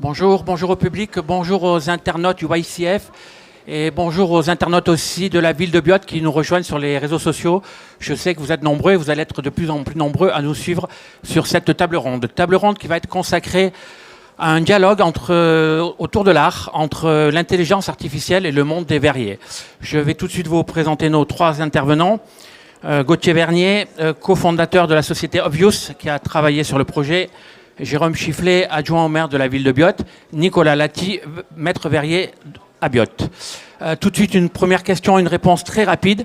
Bonjour, bonjour au public, bonjour aux internautes du YCF et bonjour aux internautes aussi de la ville de Biot qui nous rejoignent sur les réseaux sociaux. Je sais que vous êtes nombreux et vous allez être de plus en plus nombreux à nous suivre sur cette table ronde. Table ronde qui va être consacrée à un dialogue autour de l'art, entre l'intelligence artificielle et le monde des verriers. Je vais tout de suite vous présenter nos trois intervenants. Gauthier Vernier, cofondateur de la société Obvious qui a travaillé sur le projet. Jérôme Chifflet, adjoint au maire de la ville de Biot. Nicolas Lati, maître verrier à Biot. Tout de suite, une première question, une réponse très rapide.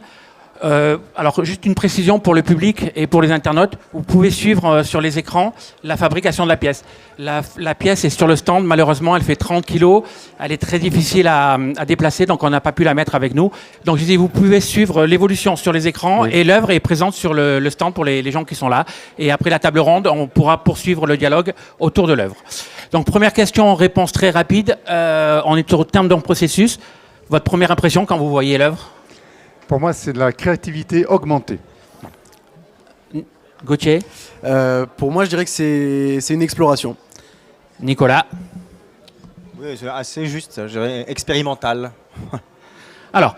Alors, juste une précision pour le public et pour les internautes. Vous pouvez suivre sur les écrans la fabrication de la pièce. La pièce est sur le stand. Malheureusement, elle fait 30 kilos. Elle est très difficile à déplacer, donc on n'a pas pu la mettre avec nous. Donc, je dis, vous pouvez suivre l'évolution sur les écrans et l'œuvre est présente sur le stand pour les gens qui sont là. Et après la table ronde, on pourra poursuivre le dialogue autour de l'œuvre. Donc, première question, réponse très rapide. On est au terme d'un processus. Votre première impression quand vous voyez l'œuvre ? Pour moi, c'est de la créativité augmentée. Gauthier ? Pour moi, je dirais que c'est une exploration. Nicolas ? Oui, c'est assez juste, je dirais expérimental. Alors,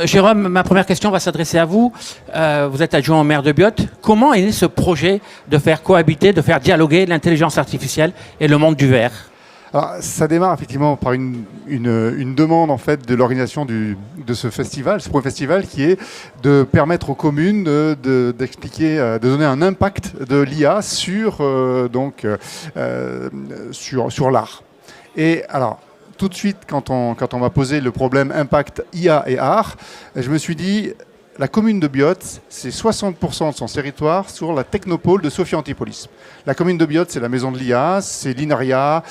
Jérôme, ma première question va s'adresser à vous. Vous êtes adjoint au maire de Biot. Comment est né ce projet de faire cohabiter, de faire dialoguer l'intelligence artificielle et le monde du verre ? Alors, ça démarre effectivement par une demande en fait de l'organisation de ce festival, ce premier festival, qui est de permettre aux communes d'expliquer, de donner un impact de l'IA sur l'art. Et alors, tout de suite, quand on m'a posé le problème impact IA et art, je me suis dit, la commune de Biot, c'est 60% de son territoire sur la technopole de Sophia Antipolis. La commune de Biot, c'est la maison de l'IA, c'est l'INARIA,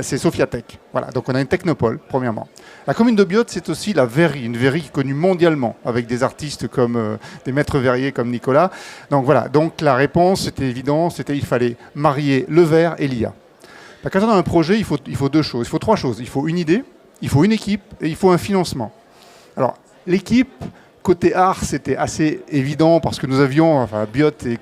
c'est Sophiatech. Voilà, donc on a une technopole, premièrement. La commune de Biot, c'est aussi la verrerie, une verrerie connue mondialement, avec des artistes comme des maîtres verriers comme Nicolas. Donc voilà, donc la réponse, c'était évident, il fallait marier le verre et l'IA. Quand on a un projet, il faut deux choses, il faut trois choses. Il faut une idée, il faut une équipe et il faut un financement. Alors, l'équipe... Côté art, c'était assez évident parce que nous avions, Biot est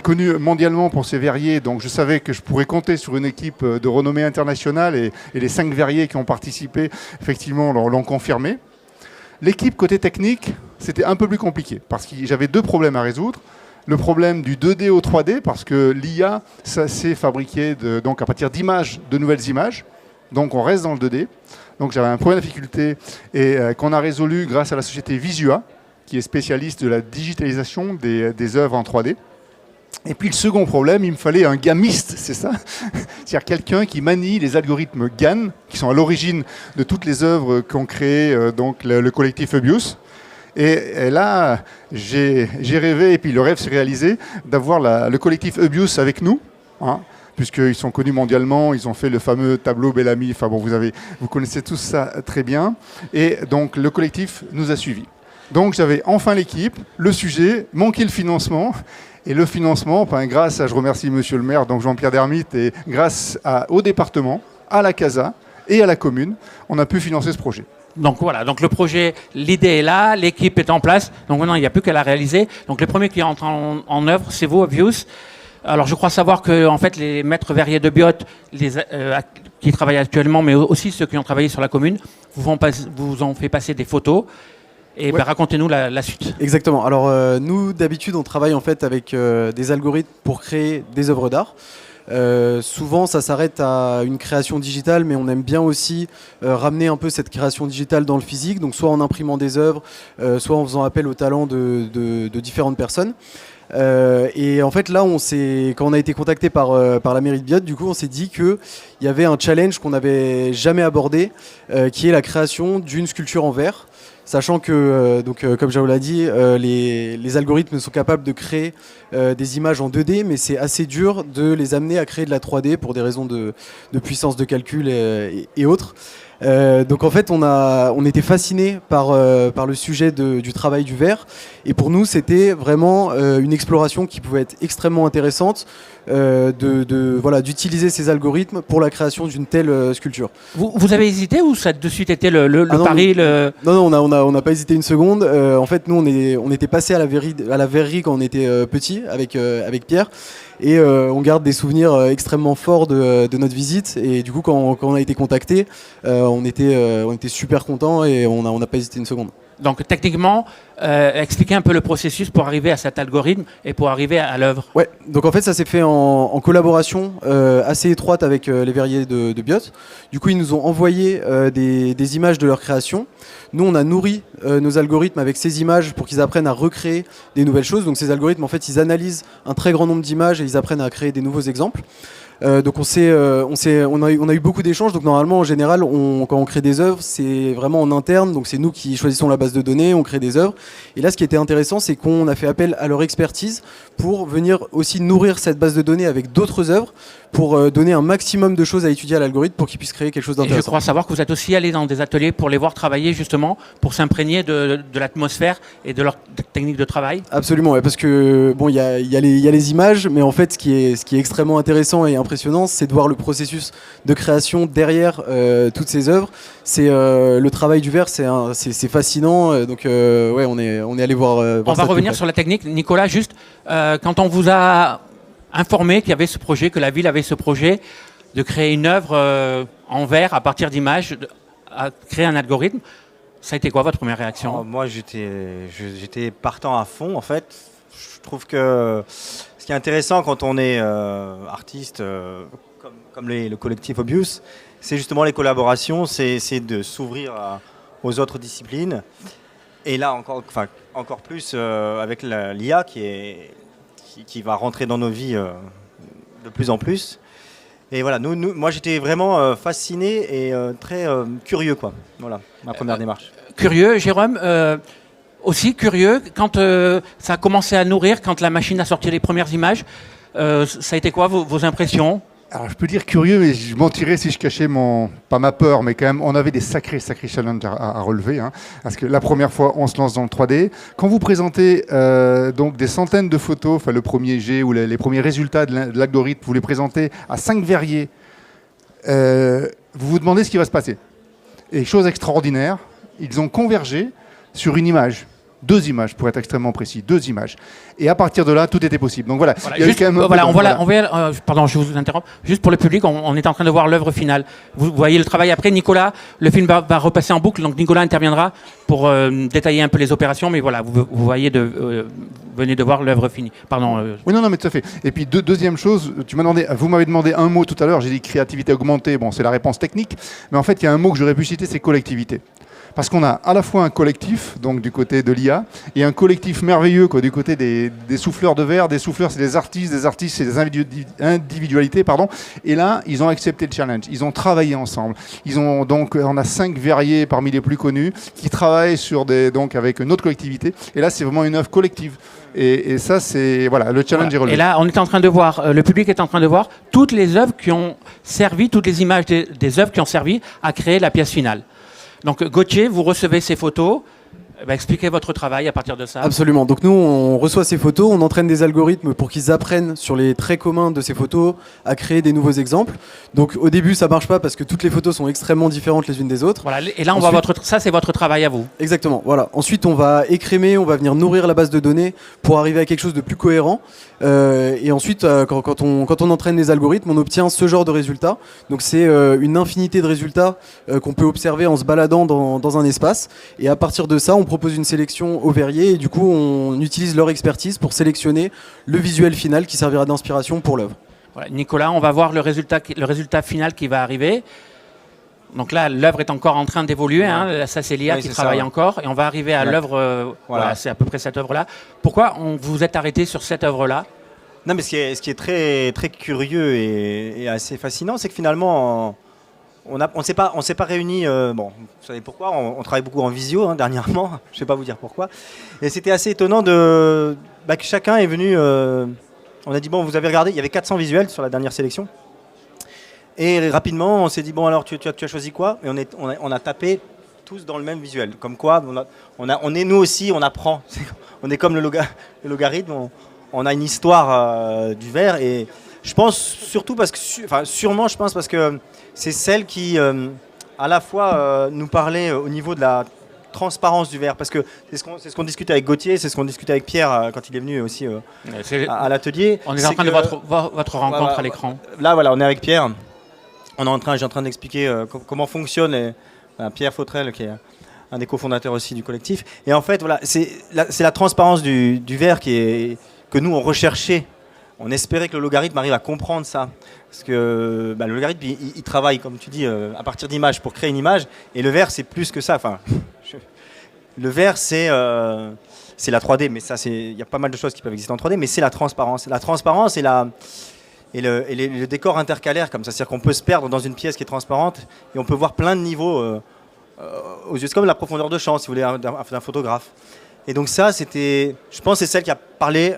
connu mondialement pour ses verriers, donc je savais que je pourrais compter sur une équipe de renommée internationale et les 5 verriers qui ont participé, effectivement, l'ont confirmé. L'équipe côté technique, c'était un peu plus compliqué parce que j'avais deux problèmes à résoudre. Le problème du 2D au 3D, parce que l'IA, ça s'est fabriqué donc à partir d'images, de nouvelles images. Donc on reste dans le 2D. Donc j'avais un problème de difficulté et qu'on a résolu grâce à la société Visua, qui est spécialiste de la digitalisation des œuvres en 3D. Et puis le second problème, il me fallait un gamiste, c'est ça ? C'est-à-dire quelqu'un qui manie les algorithmes GAN, qui sont à l'origine de toutes les œuvres qu'ont créé donc le collectif Obvious. Et là, j'ai rêvé, et puis le rêve s'est réalisé, d'avoir le collectif Obvious avec nous, hein, puisqu'ils sont connus mondialement, ils ont fait le fameux tableau Bellamy, enfin bon, vous connaissez tous ça très bien, et donc le collectif nous a suivis. Donc j'avais enfin l'équipe, le sujet, manquait le financement, et le financement, grâce à, je remercie monsieur le maire, donc Jean-Pierre Dermite, et grâce au département, à la CASA et à la commune, on a pu financer ce projet. Donc voilà, donc le projet, l'idée est là, l'équipe est en place, donc maintenant il n'y a plus qu'à la réaliser. Donc les premiers qui entrent en œuvre, c'est vous, Obvious. Alors, je crois savoir que, en fait, les maîtres verriers de Biot, qui travaillent actuellement, mais aussi ceux qui ont travaillé sur la commune, vous ont fait passer des photos. Et ouais. Racontez-nous la suite. Exactement. Alors, nous, d'habitude, on travaille en fait avec des algorithmes pour créer des œuvres d'art. Souvent, ça s'arrête à une création digitale, mais on aime bien aussi ramener un peu cette création digitale dans le physique, donc soit en imprimant des œuvres, soit en faisant appel au talent de différentes personnes. Et en fait là quand on a été contacté par la mairie de Biot, du coup on s'est dit qu'il y avait un challenge qu'on n'avait jamais abordé, qui est la création d'une sculpture en verre, sachant que comme Jao l'a dit, les algorithmes sont capables de créer des images en 2D, mais c'est assez dur de les amener à créer de la 3D pour des raisons de puissance de calcul et autres. Donc en fait on était fascinés par le sujet du travail du verre, et pour nous c'était vraiment une exploration qui pouvait être extrêmement intéressante, d'utiliser ces algorithmes pour la création d'une telle sculpture. Vous avez hésité ou ça a de suite été le pari Non, on n'a pas hésité une seconde. En fait nous on était passé à la verrerie quand on était petit avec Pierre. et on garde des souvenirs extrêmement forts de notre visite. Et du coup, quand on a été contacté, on était super contents et on n'a pas hésité une seconde. Donc techniquement, expliquez un peu le processus pour arriver à cet algorithme et pour arriver à l'œuvre. Ouais, donc en fait ça s'est fait en collaboration assez étroite avec les verriers de Biot. Du coup ils nous ont envoyé des images de leur création. Nous on a nourri nos algorithmes avec ces images pour qu'ils apprennent à recréer des nouvelles choses. Donc ces algorithmes en fait ils analysent un très grand nombre d'images et ils apprennent à créer des nouveaux exemples. Donc on a eu beaucoup d'échanges. Donc normalement en général quand on crée des œuvres c'est vraiment en interne. Donc c'est nous qui choisissons la base de données, on crée des œuvres. Et là ce qui était intéressant c'est qu'on a fait appel à leur expertise pour venir aussi nourrir cette base de données avec d'autres œuvres pour donner un maximum de choses à étudier à l'algorithme pour qu'il puisse créer quelque chose Et d'intéressant. je crois savoir que vous êtes aussi allé dans des ateliers pour les voir travailler justement, pour s'imprégner de l'atmosphère et de leur technique de travail. Absolument, ouais, parce que bon, il y a les images, mais en fait, ce qui est extrêmement intéressant et impressionnant, c'est de voir le processus de création derrière toutes ces œuvres. C'est le travail du verre, c'est fascinant. Donc, ouais, on est allé voir. On va revenir sur la technique, Nicolas. Juste quand on vous a informé qu'il y avait ce projet, que la ville avait ce projet de créer une œuvre en verre à partir d'images, à créer un algorithme. Ça a été quoi votre première réaction? Alors, moi, j'étais partant à fond, en fait. Je trouve que ce qui est intéressant quand on est artiste, comme le collectif Obius, c'est justement les collaborations, c'est de s'ouvrir aux autres disciplines. Et là, encore plus avec l'IA qui va rentrer dans nos vies de plus en plus. Et voilà, moi j'étais vraiment fasciné et très curieux, quoi. Voilà, ma première démarche. Curieux, Jérôme, aussi curieux, quand ça a commencé à nourrir, quand la machine a sorti les premières images, ça a été quoi vos impressions? Alors, je peux dire curieux, mais je mentirais si je cachais pas ma peur, mais quand même, on avait des sacrés challenges à relever. Hein, parce que la première fois, on se lance dans le 3D. Quand vous présentez donc des centaines de photos, enfin le premier jet ou les premiers résultats de l'algorithme, vous les présentez à 5 verriers, vous vous demandez ce qui va se passer. Et chose extraordinaire, ils ont convergé sur une image. 2 images, pour être extrêmement précis, 2 images. Et à partir de là, tout était possible. Donc voilà. Pardon, je vous interromps. Juste pour le public, on est en train de voir l'œuvre finale. Vous voyez le travail après. Nicolas, le film va repasser en boucle, donc Nicolas interviendra pour détailler un peu les opérations. Mais voilà, vous voyez, venez de voir l'œuvre finie. Pardon. Oui, non, mais tout à fait. Et puis deuxième chose, vous m'avez demandé un mot tout à l'heure. J'ai dit créativité augmentée. Bon, c'est la réponse technique. Mais en fait, il y a un mot que j'aurais pu citer, c'est collectivité. Parce qu'on a à la fois un collectif, donc du côté de l'IA, et un collectif merveilleux quoi, du côté des souffleurs de verre. Des souffleurs, c'est des artistes, c'est des individualités. Pardon. Et là, ils ont accepté le challenge. Ils ont travaillé ensemble. On a 5 verriers parmi les plus connus qui travaillent avec une autre collectivité. Et là, c'est vraiment une œuvre collective. Et ça, c'est voilà, le challenge est relevé. Et là, on est en train de voir, le public est en train de voir toutes les œuvres qui ont servi, toutes les images des œuvres qui ont servi à créer la pièce finale. Donc Gauthier, vous recevez ces photos, expliquez votre travail à partir de ça. Absolument, donc nous on reçoit ces photos, on entraîne des algorithmes pour qu'ils apprennent sur les traits communs de ces photos à créer des nouveaux exemples. Donc au début ça marche pas parce que toutes les photos sont extrêmement différentes les unes des autres. Voilà, et là ça c'est votre travail à vous. Exactement, voilà. Ensuite on va écrémer, on va venir nourrir la base de données pour arriver à quelque chose de plus cohérent. Et ensuite quand on entraîne les algorithmes, on obtient ce genre de résultats. Donc c'est une infinité de résultats qu'on peut observer en se baladant dans un espace. Et à partir de ça, on propose une sélection aux verriers et du coup on utilise leur expertise pour sélectionner le visuel final qui servira d'inspiration pour l'œuvre. Voilà, Nicolas, on va voir le résultat final qui va arriver. Donc là, l'œuvre est encore en train d'évoluer. Hein. Ça, c'est l'IA qui travaille encore. Et on va arriver à l'œuvre. Voilà, c'est à peu près cette œuvre-là. Pourquoi vous vous êtes arrêté sur cette œuvre-là? Non, mais ce qui est très, très curieux et assez fascinant, c'est que finalement, on s'est pas réunis. Bon, vous savez pourquoi? On travaille beaucoup en visio dernièrement. Je ne vais pas vous dire pourquoi. Et c'était assez étonnant que chacun est venu. On a dit bon, vous avez regardé. Il y avait 400 visuels sur la dernière sélection. Et rapidement, on s'est dit bon alors tu as choisi quoi? Et on a tapé tous dans le même visuel. Comme quoi, on est nous aussi, on apprend. On est comme le logarithme. On a une histoire du verre et je pense surtout parce que, sûrement je pense parce que c'est celle qui à la fois nous parlait au niveau de la transparence du verre, parce que c'est ce qu'on discutait avec Gauthier, c'est ce qu'on discutait avec Pierre quand il est venu aussi à l'atelier. On est en train de votre rencontre à l'écran. Là, voilà, on est avec Pierre. J'ai en train d'expliquer comment fonctionne Pierre Fautrel, qui est un des cofondateurs aussi du collectif. Et en fait, voilà, c'est la transparence du verre que nous, on recherchait. On espérait que le logarithme arrive à comprendre ça. Parce que le logarithme, il travaille, comme tu dis, à partir d'images pour créer une image. Et le verre, c'est plus que ça. Enfin, le verre, c'est la 3D. Mais ça, il y a pas mal de choses qui peuvent exister en 3D. Mais c'est la transparence. La transparence et le décor intercalaire, comme ça. C'est-à-dire qu'on peut se perdre dans une pièce qui est transparente. Et on peut voir plein de niveaux aux yeux. C'est comme la profondeur de champ, si vous voulez, d'un photographe. Et donc ça, je pense que c'est celle qui a parlé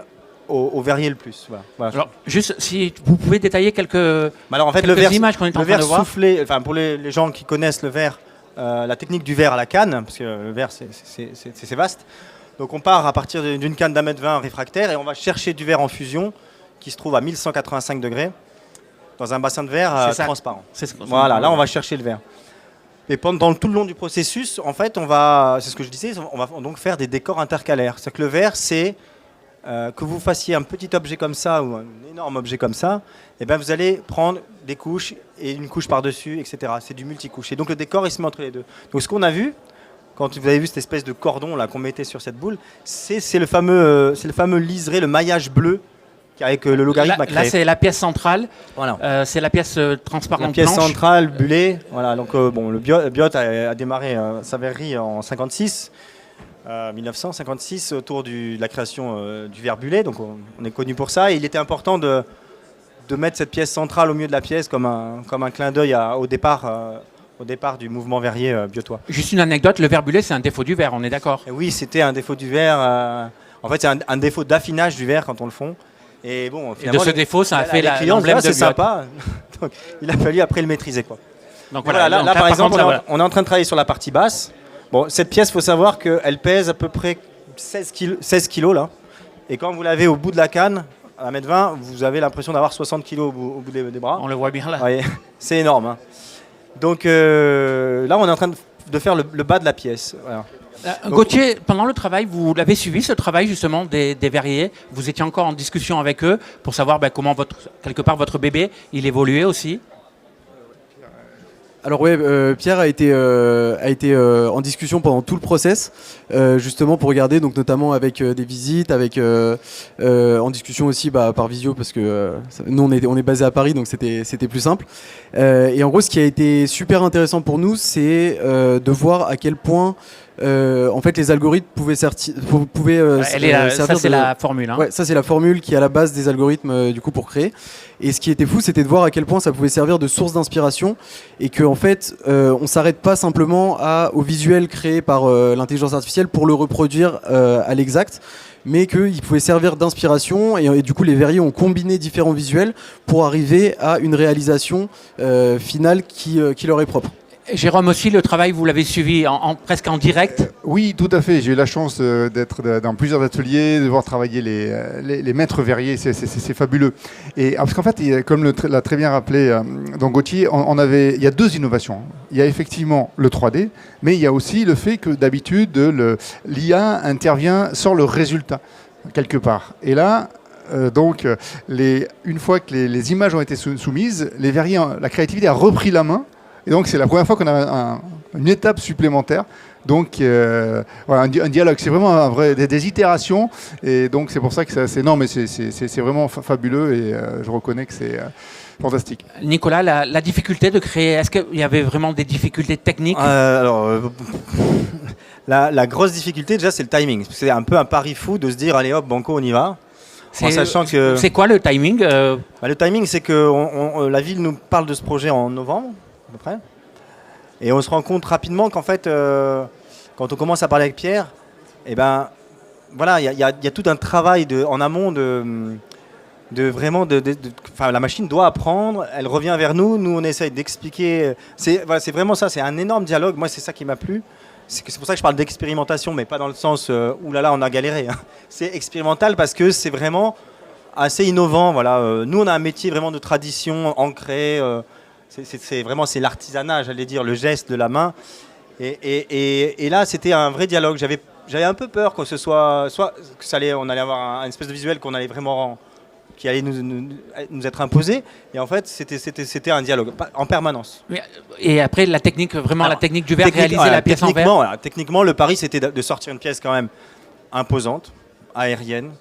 au verrier le plus. Voilà. Alors, juste si vous pouvez détailler quelques images qu'on est en train de voir. Soufflé, enfin, pour les gens qui connaissent le verre, la technique du verre à la canne, parce que le verre c'est vaste. Donc on part à partir d'une canne d'1,20 m réfractaire et on va chercher du verre en fusion qui se trouve à 1185 degrés dans un bassin de verre transparent. Voilà, là on va chercher le verre. Et pendant tout le long du processus, en fait, c'est ce que je disais, on va donc faire des décors intercalaires. C'est-à-dire que le verre, c'est que vous fassiez un petit objet comme ça ou un énorme objet comme ça, et ben vous allez prendre des couches et une couche par-dessus, etc. C'est du multicouche. Et donc le décor, il se met entre les deux. Donc ce qu'on a vu, quand vous avez vu cette espèce de cordon là qu'on mettait sur cette boule, c'est le fameux liseré, le maillage bleu qu'avec le logarithme a créé. Là, c'est la pièce centrale. Voilà. C'est la pièce transparente. La pièce blanche. centrale, bullée. Voilà. Donc le Biot a démarré sa verrerie en 1956, autour de la création du verre bullé. Donc on est connu pour ça. Et il était important de mettre cette pièce centrale au milieu de la pièce comme un clin d'œil au départ du mouvement verrier biotois. Juste une anecdote, le verre bullé, c'est un défaut du verre, on est d'accord? Et oui, c'était un défaut du verre. En fait, c'est un défaut d'affinage du verre quand on le fond. Et bon, finalement, de ce défaut, ça a fait l'emblème de c'est sympa. Donc, il a fallu après le maîtriser, quoi. Donc voilà, là, par exemple, on est en train de travailler sur la partie basse. Bon, cette pièce, il faut savoir qu'elle pèse à peu près 16 kilos là. Et quand vous l'avez au bout de la canne, à 1,20 m, vous avez l'impression d'avoir 60 kilos au bout des bras. On le voit bien là. Ouais, c'est énorme. Hein. Donc là, on est en train de faire le bas de la pièce. Voilà. Gauthier, pendant le travail, vous l'avez suivi, ce travail justement des verriers. Vous étiez encore en discussion avec eux pour savoir comment quelque part votre bébé, il évoluait aussi. Alors ouais, Pierre a été en discussion pendant tout le process, justement pour regarder, donc notamment avec des visites, en discussion aussi par visio parce que nous on est basé à Paris, donc c'était plus simple. Et en gros, ce qui a été super intéressant pour nous, c'est de voir à quel point en fait les algorithmes pouvaient servir. Ça c'est la formule. Hein. Ouais, ça c'est la formule qui est à la base des algorithmes du coup pour créer. Et ce qui était fou, c'était de voir à quel point ça pouvait servir de source d'inspiration et que en fait, on s'arrête pas simplement au visuel créé par l'intelligence artificielle pour le reproduire à l'exact, mais qu'il pouvait servir d'inspiration et du coup les verriers ont combiné différents visuels pour arriver à une réalisation finale qui leur est propre. Jérôme aussi, le travail, vous l'avez suivi presque en direct? Oui, tout à fait. J'ai eu la chance d'être dans plusieurs ateliers, de voir travailler les maîtres verriers. C'est fabuleux. Et parce qu'en fait, comme l'a très bien rappelé donc Gauthier, il y a deux innovations. Il y a effectivement le 3D, mais il y a aussi le fait que d'habitude, l'IA intervient sur le résultat, quelque part. Et là, une fois que les images ont été soumises, les verriers, la créativité a repris la main. Et donc, c'est la première fois qu'on a une étape supplémentaire. Donc, voilà, un dialogue. C'est vraiment des itérations. Et donc, c'est pour ça que c'est énorme. Mais c'est vraiment fabuleux. Et je reconnais que c'est fantastique. Nicolas, la difficulté de créer, est-ce qu'il y avait vraiment des difficultés techniques? La grosse difficulté, déjà, c'est le timing. C'est un peu un pari fou de se dire, allez hop, banco, on y va. C'est quoi le timing? Le timing, c'est que la ville nous parle de ce projet en novembre. À peu près. Et on se rend compte rapidement qu'en fait, quand on commence à parler avec Pierre, voilà, il y a tout un travail en amont vraiment la machine doit apprendre, elle revient vers nous, on essaye d'expliquer. C'est vraiment ça, c'est un énorme dialogue. Moi, c'est ça qui m'a plu. C'est pour ça que je parle d'expérimentation, mais pas dans le sens oulala, on a galéré. Hein. C'est expérimental parce que c'est vraiment assez innovant. Voilà. Nous, on a un métier vraiment de tradition ancré. C'est l'artisanat, j'allais dire, le geste de la main. Et là, c'était un vrai dialogue. J'avais un peu peur que ce soit que on allait avoir une espèce de visuel qu'on allait vraiment qui allait nous être imposé. Et en fait, c'était un dialogue en permanence. Et après, la technique du verre, réaliser la pièce en verre. Voilà, techniquement, le pari, c'était de sortir une pièce quand même imposante, aérienne.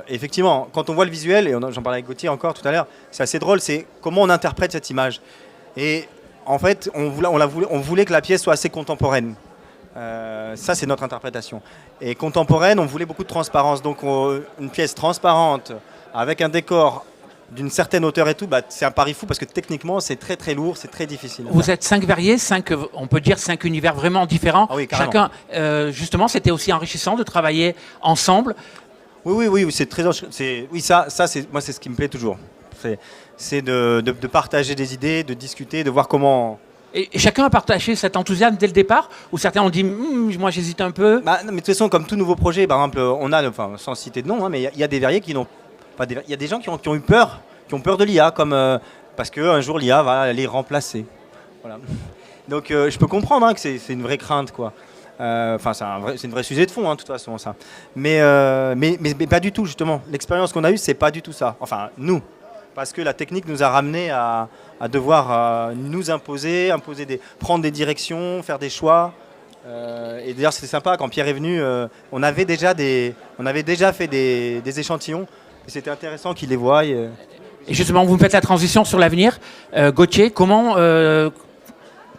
Effectivement, quand on voit le visuel, et j'en parlais avec Gauthier encore tout à l'heure, c'est assez drôle, c'est comment on interprète cette image. Et en fait, on voulait que la pièce soit assez contemporaine. Ça, c'est notre interprétation. Et contemporaine, on voulait beaucoup de transparence. Donc, une pièce transparente, avec un décor d'une certaine hauteur et tout, c'est un pari fou parce que techniquement, c'est très très lourd, c'est très difficile. Vous êtes 5 verriers, on peut dire 5 univers vraiment différents. Ah oui, carrément. Chacun, justement, c'était aussi enrichissant de travailler ensemble. Oui, c'est très. Oui, ça, moi, c'est ce qui me plaît toujours. C'est de partager des idées, de discuter, de voir comment. Et chacun a partagé cet enthousiasme dès le départ, ou certains ont dit moi j'hésite un peu. Mais de toute façon, comme tout nouveau projet, par exemple, on a, sans citer de nom, mais il y a des verriers qui n'ont pas. Il y a des gens qui ont eu peur, qui ont peur de l'IA, parce qu'un jour l'IA va les remplacer. Voilà. Donc je peux comprendre que c'est une vraie crainte, quoi. C'est une vraie sujet de fond, de toute façon, ça. Mais pas du tout, justement. L'expérience qu'on a eue, c'est pas du tout ça. Enfin, nous. Parce que la technique nous a ramenés à devoir nous imposer, prendre des directions, faire des choix. Et d'ailleurs, c'était sympa, quand Pierre est venu, on avait déjà fait des échantillons. Et c'était intéressant qu'il les voie. Et justement, vous me faites la transition sur l'avenir. Gauthier,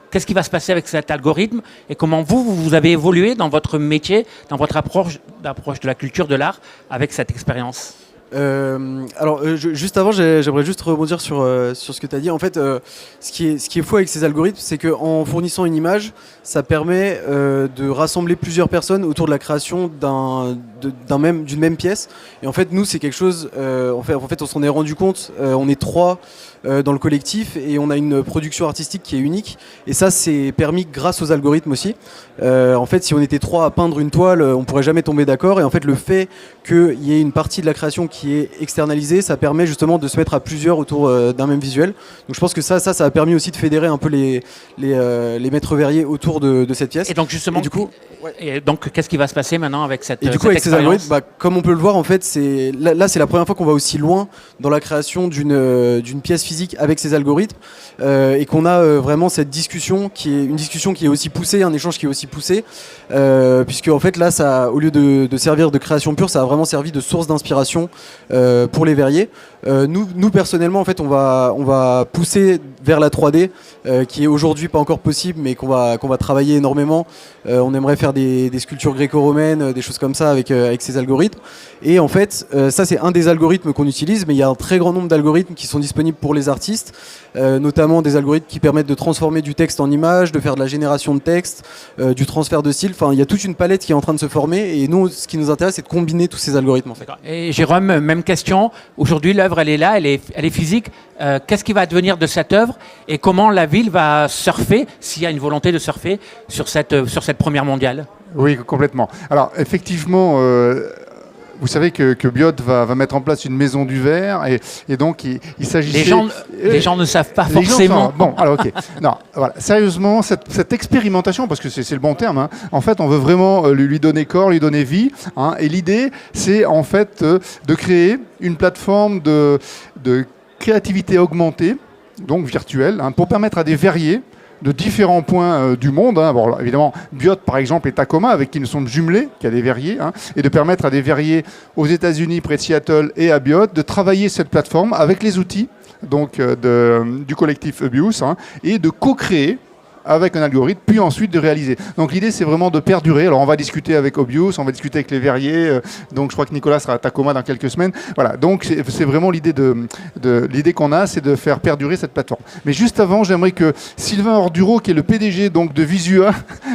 qu'est-ce qui va se passer avec cet algorithme et comment vous avez évolué dans votre métier, dans votre approche de la culture de l'art avec cette expérience ? Juste avant, j'aimerais juste rebondir sur ce que tu as dit. En fait, ce qui est fou avec ces algorithmes, c'est qu'en fournissant une image, ça permet de rassembler plusieurs personnes autour de la création d'une même pièce. Et en fait, nous, c'est quelque chose. En fait, on s'en est rendu compte. On est 3 dans le collectif et on a une production artistique qui est unique. Et ça, c'est permis grâce aux algorithmes aussi. En fait, si on était 3 à peindre une toile, on pourrait jamais tomber d'accord. Et en fait, le fait qu'il y ait une partie de la création qui est externalisée, ça permet justement de se mettre à plusieurs autour d'un même visuel. Donc je pense que ça a permis aussi de fédérer un peu les maîtres verriers autour de cette pièce. Et donc justement, qu'est-ce qui va se passer maintenant avec cette Et du coup, avec ces algorithmes, comme on peut le voir, en fait, là c'est la première fois qu'on va aussi loin dans la création d'une pièce physique avec ces algorithmes et qu'on a vraiment cette discussion qui est aussi poussée, un échange qui est aussi poussé, puisque en fait là, ça, au lieu de servir de création pure, ça a vraiment servi de source d'inspiration pour les verriers. Nous personnellement, en fait, on va pousser vers la 3D, qui est aujourd'hui pas encore possible, mais qu'on va travailler énormément. On aimerait faire des sculptures gréco-romaines, des choses comme ça avec ces algorithmes. Et en fait, ça c'est un des algorithmes qu'on utilise, mais il y a un très grand nombre d'algorithmes qui sont disponibles pour les artistes, notamment des algorithmes qui permettent de transformer du texte en image, de faire de la génération de texte, du transfert de style. Enfin, il y a toute une palette qui est en train de se former. Et nous, ce qui nous intéresse, c'est de combiner tous ces algorithmes. En fait. Et Jérôme, même question. Aujourd'hui, l'œuvre, elle est là, elle est physique. Qu'est-ce qui va devenir de cette œuvre et comment la ville va surfer, s'il y a une volonté de surfer, sur cette première mondiale ? Oui, complètement. Alors, effectivement, vous savez que Biot va mettre en place une maison du verre et donc il s'agissait... Les gens ne savent pas forcément. Bon, alors ok. Non, voilà. Sérieusement, cette expérimentation, parce que c'est le bon terme, en fait, on veut vraiment lui donner corps, lui donner vie. Et l'idée, c'est en fait de créer une plateforme de créativité augmentée, donc virtuelle, pour permettre à des verriers de différents points du monde. Bon, évidemment, Biot, par exemple, et Tacoma, avec qui nous sommes jumelés, qui a des verriers, et de permettre à des verriers aux États-Unis, près de Seattle, et à Biot, de travailler cette plateforme avec les outils donc, du collectif Abuse, et de co-créer avec un algorithme, puis ensuite de réaliser. Donc l'idée, c'est vraiment de perdurer. Alors on va discuter avec Obvious, on va discuter avec les verriers. Donc je crois que Nicolas sera à Tacoma dans quelques semaines. Voilà. Donc c'est vraiment l'idée l'idée qu'on a, c'est de faire perdurer cette plateforme. Mais juste avant, j'aimerais que Sylvain Orduro, qui est le PDG donc de Visua,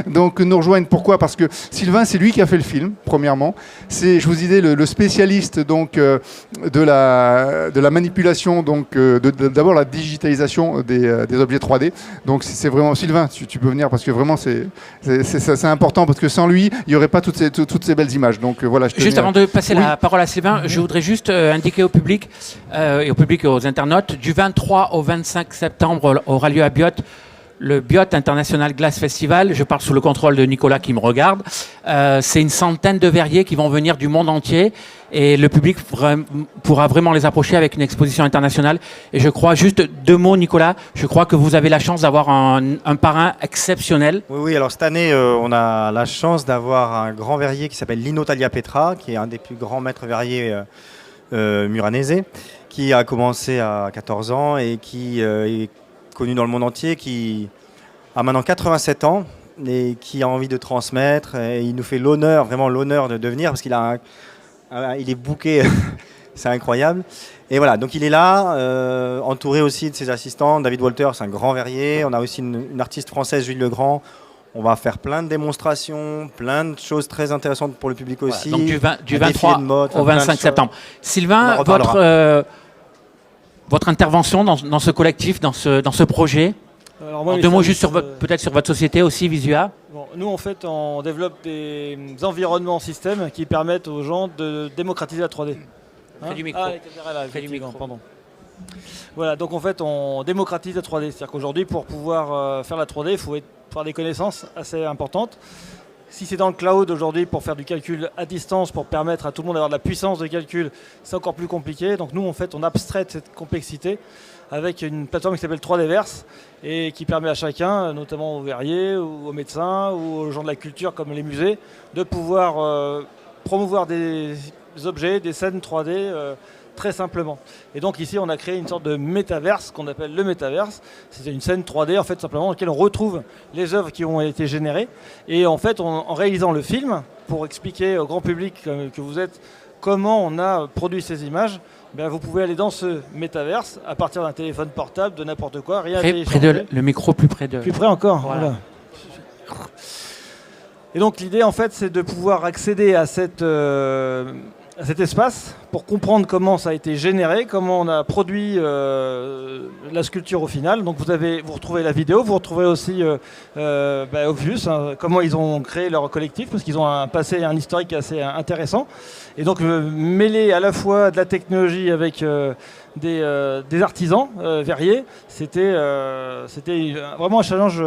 donc nous rejoigne. Pourquoi ? Parce que Sylvain, c'est lui qui a fait le film. Premièrement, c'est, je vous disais, le spécialiste donc de la manipulation, donc d'abord la digitalisation des objets 3D. Donc c'est vraiment Sylvain. Tu peux venir parce que vraiment c'est important parce que sans lui il n'y aurait pas toutes ces belles images. Donc voilà. Juste avant de passer la parole à Sylvain, je voudrais juste indiquer au public et aux internautes, du 23 au 25 septembre aura lieu à Biot le Biot International Glass Festival, je parle sous le contrôle de Nicolas qui me regarde, c'est une centaine de verriers qui vont venir du monde entier et le public pourra vraiment les approcher avec une exposition internationale. Et je crois, juste 2 mots Nicolas, je crois que vous avez la chance d'avoir un parrain exceptionnel. Oui, alors cette année, on a la chance d'avoir un grand verrier qui s'appelle Lino Tagliapetra, qui est un des plus grands maîtres verriers muranese, qui a commencé à 14 ans et qui est connu dans le monde entier, qui a maintenant 87 ans et qui a envie de transmettre. Et il nous fait l'honneur, vraiment l'honneur de venir parce qu'il a il est booké, c'est incroyable. Et voilà, donc il est là, entouré aussi de ses assistants. David Walter, c'est un grand verrier. On a aussi une artiste française, Julie Legrand. On va faire plein de démonstrations, plein de choses très intéressantes pour le public aussi. Donc du 23 au 25 septembre. Sylvain, votre intervention dans ce collectif, dans ce projet. Alors moi, 2 mots juste peut-être sur votre société aussi, Visua. Bon, nous, en fait, on développe des environnements systèmes qui permettent aux gens de démocratiser la 3D. Près du micro. Ah, la caméra là, Près du micro. pardon. Voilà, donc en fait, on démocratise la 3D. C'est-à-dire qu'aujourd'hui, pour pouvoir faire la 3D, il faut avoir des connaissances assez importantes. Si c'est dans le cloud aujourd'hui pour faire du calcul à distance, pour permettre à tout le monde d'avoir de la puissance de calcul, c'est encore plus compliqué. Donc nous, en fait, on abstrait de cette complexité avec une plateforme qui s'appelle 3Dverse et qui permet à chacun, notamment aux verriers ou aux médecins ou aux gens de la culture comme les musées, de pouvoir promouvoir des objets, des scènes 3D très simplement. Et donc ici, on a créé une sorte de métaverse qu'on appelle le métaverse. C'est une scène 3D en fait simplement dans laquelle on retrouve les œuvres qui ont été générées. Et en fait, en réalisant le film, pour expliquer au grand public que vous êtes comment on a produit ces images, ben vous pouvez aller dans ce métaverse à partir d'un téléphone portable, de n'importe quoi, rien à télécharger. Près de le micro, plus près de... Plus près encore, Voilà. Et donc l'idée en fait, c'est de pouvoir accéder à cet espace pour comprendre comment ça a été généré, comment on a produit la sculpture au final. Donc vous retrouvez la vidéo, vous retrouvez aussi Obvious, comment ils ont créé leur collectif, parce qu'ils ont un passé et un historique assez intéressant. Et donc mêler à la fois de la technologie avec des artisans verriers, c'était vraiment un challenge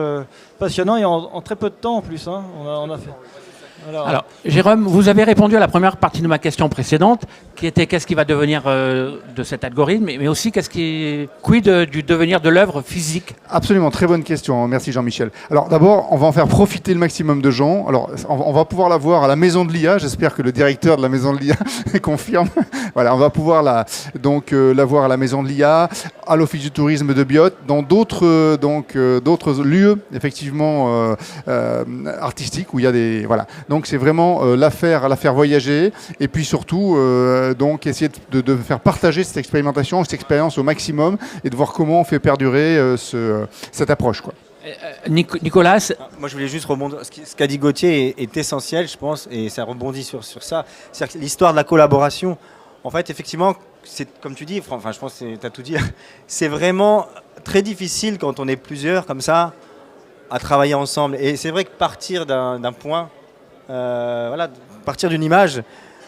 passionnant et en très peu de temps en plus. On a fait. Alors, Jérôme, vous avez répondu à la première partie de ma question précédente, qui était qu'est-ce qui va devenir de cet algorithme, mais aussi quid du devenir de l'œuvre physique. Absolument, très bonne question. Merci Jean-Michel. Alors d'abord, on va en faire profiter le maximum de gens. Alors, on va pouvoir la voir à la Maison de l'IA. J'espère que le directeur de la Maison de l'IA confirme. Voilà, on va pouvoir la voir à la Maison de l'IA, à l'Office du tourisme de Biot, dans d'autres lieux effectivement artistiques où il y a des voilà. Donc c'est vraiment la faire voyager et puis surtout donc essayer de faire partager cette expérimentation, cette expérience au maximum et de voir comment on fait perdurer cette approche, quoi. Nicolas, moi je voulais juste rebondir. Ce qu'a dit Gauthier est essentiel, je pense, et ça rebondit sur ça. C'est-à-dire que l'histoire de la collaboration, en fait, effectivement, c'est comme tu dis, enfin, je pense que tu as tout dit, c'est vraiment très difficile quand on est plusieurs comme ça à travailler ensemble. Et c'est vrai que partir d'un point, partir d'une image,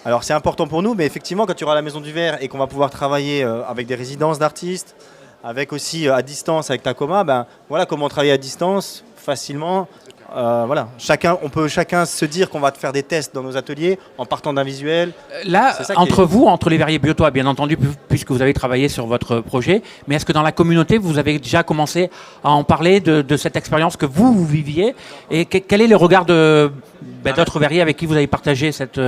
alors c'est important pour nous, mais effectivement, quand tu auras la Maison du Verre et qu'on va pouvoir travailler avec des résidences d'artistes, avec aussi à distance avec Tacoma, voilà comment travailler à distance facilement. Voilà, on peut chacun se dire qu'on va faire des tests dans nos ateliers en partant d'un visuel. Là, entre les verriers biotois, bien entendu, puisque vous avez travaillé sur votre projet, mais est-ce que dans la communauté, vous avez déjà commencé à en parler de cette expérience que vous viviez, et quel est le regard d'autres verriers avec qui vous avez partagé cette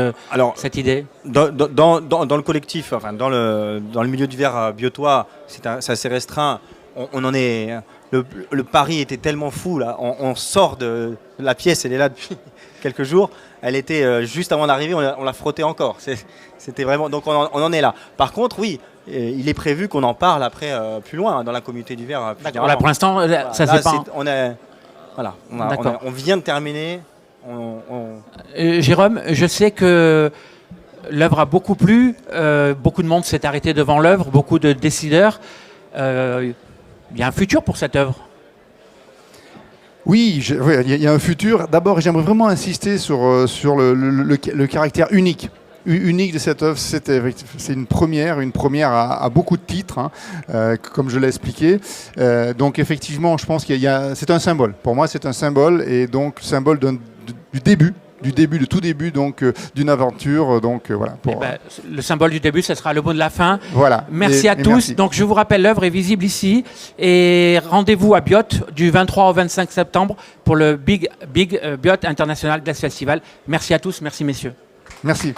idée? Dans le collectif, enfin dans le milieu du verre biotois, c'est assez restreint. On en est. Le pari était tellement fou là. On sort de la pièce, elle est là depuis quelques jours. Elle était juste avant d'arriver, on l'a frottée encore. C'était vraiment. Donc on en est là. Par contre, oui, il est prévu qu'on en parle après plus loin dans la communauté du verre. Là, pour l'instant, ça c'est pas. On vient de terminer. Jérôme, je sais que l'œuvre a beaucoup plu. Beaucoup de monde s'est arrêté devant l'œuvre. Beaucoup de décideurs. Il y a un futur pour cette œuvre. Oui, il y a un futur. D'abord, j'aimerais vraiment insister sur le caractère unique unique de cette œuvre, c'est une première à beaucoup de titres, hein, comme je l'ai expliqué. Donc effectivement, je pense c'est un symbole. Pour moi, c'est un symbole, et donc symbole du tout début donc d'une aventure. Donc voilà. Le symbole du début, ce sera le mot de la fin. Voilà. Merci à tous. Merci. Donc je vous rappelle, l'œuvre est visible ici, et rendez-vous à Biot du 23 au 25 septembre pour le Big Biot International Glass Festival. Merci à tous, merci messieurs. Merci.